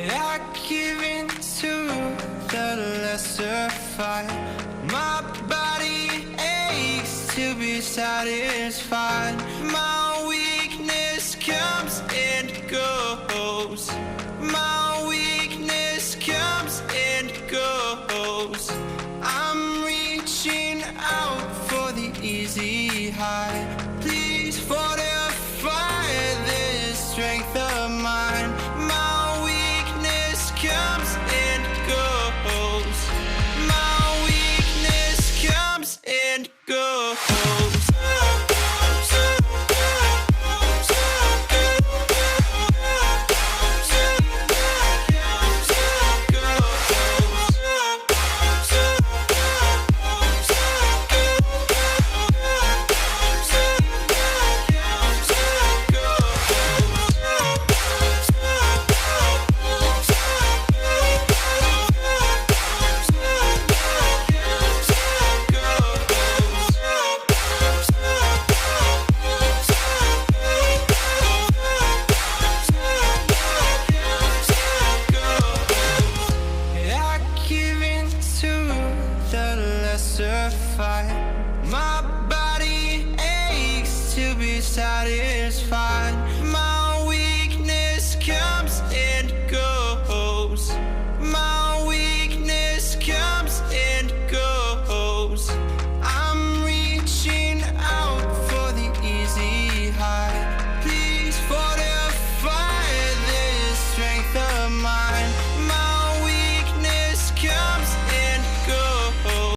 I give in to the lesser fight. My body aches to be satisfied. My weakness comes and goes. My weakness comes and goes. I'm reaching out for the easy high. Please fortify this strength of mine. My weakness comes and goes. My weakness comes and goes. My body aches to be satisfied.